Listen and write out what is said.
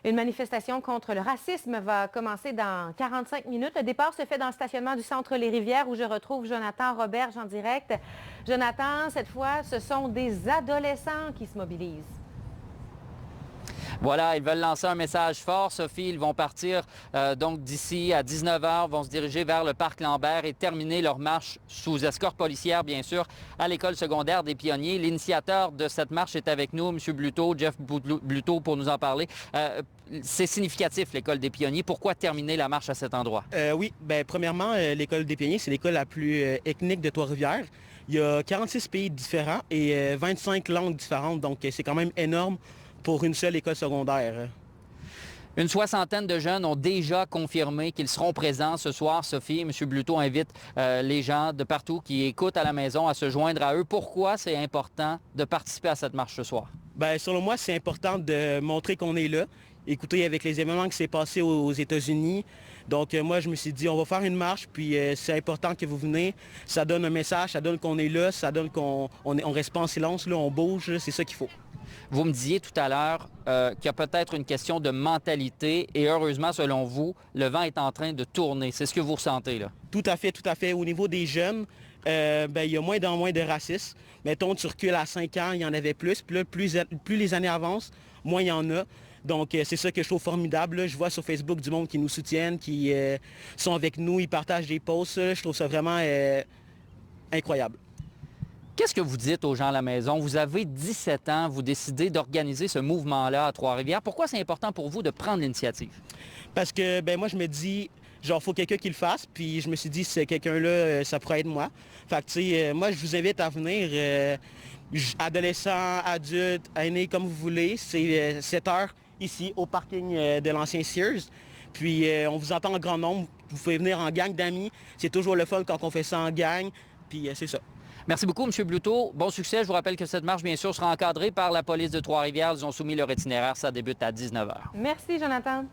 Une manifestation contre le racisme va commencer dans 45 minutes. Le départ se fait dans le stationnement du Centre Les Rivières où je retrouve Jonathan Roberge en direct. Jonathan, cette fois, ce sont des adolescents qui se mobilisent. Voilà, ils veulent lancer un message fort, Sophie. Ils vont partir donc d'ici à 19 h, vont se diriger vers le parc Lambert et terminer leur marche sous escorte policière, bien sûr, à l'école secondaire des Pionniers. L'initiateur de cette marche est avec nous, M. Bluteau, Jeff Bluteau, pour nous en parler. C'est significatif, l'école des Pionniers. Pourquoi terminer la marche à cet endroit? Oui, bien, premièrement, l'école des Pionniers, c'est l'école la plus ethnique de Trois-Rivières. Il y a 46 pays différents et 25 langues différentes, donc c'est quand même énorme pour une seule école secondaire. Une soixantaine de jeunes ont déjà confirmé qu'ils seront présents ce soir. Sophie, M. Bluteau invite les gens de partout qui écoutent à la maison à se joindre à eux. Pourquoi c'est important de participer à cette marche ce soir? Bien, selon moi, c'est important de montrer qu'on est là. Écoutez, avec les événements qui s'est passé aux États-Unis, donc moi, je me suis dit, on va faire une marche, puis c'est important que vous venez. Ça donne un message, ça donne qu'on est là, ça donne qu'on reste pas en silence, là, on bouge, c'est ça qu'il faut. Vous me disiez tout à l'heure qu'il y a peut-être une question de mentalité et heureusement, selon vous, le vent est en train de tourner. C'est ce que vous ressentez, là? Tout à fait, tout à fait. Au niveau des jeunes, il y a moins en moins de racisme. Mettons, tu recules à 5 ans, il y en avait plus. Puis là, plus les années avancent, moins il y en a. Donc, c'est ça que je trouve formidable. Là. Je vois sur Facebook du monde qui nous soutiennent, qui sont avec nous, ils partagent des posts. Là. Je trouve ça vraiment incroyable. Qu'est-ce que vous dites aux gens à la maison? Vous avez 17 ans, vous décidez d'organiser ce mouvement-là à Trois-Rivières. Pourquoi c'est important pour vous de prendre l'initiative? Parce que, moi, je me dis, genre, faut quelqu'un qui le fasse. Puis je me suis dit, c'est quelqu'un-là, ça pourrait être moi. Fait que, tu sais, moi, je vous invite à venir, adolescents, adultes, aînés, comme vous voulez. C'est 7 heures ici, au parking de l'ancien Sears. Puis on vous entend en grand nombre. Vous pouvez venir en gang d'amis. C'est toujours le fun quand on fait ça en gang. Puis c'est ça. Merci beaucoup, M. Bluteau. Bon succès. Je vous rappelle que cette marche, bien sûr, sera encadrée par la police de Trois-Rivières. Ils ont soumis leur itinéraire. Ça débute à 19 h. Merci, Jonathan.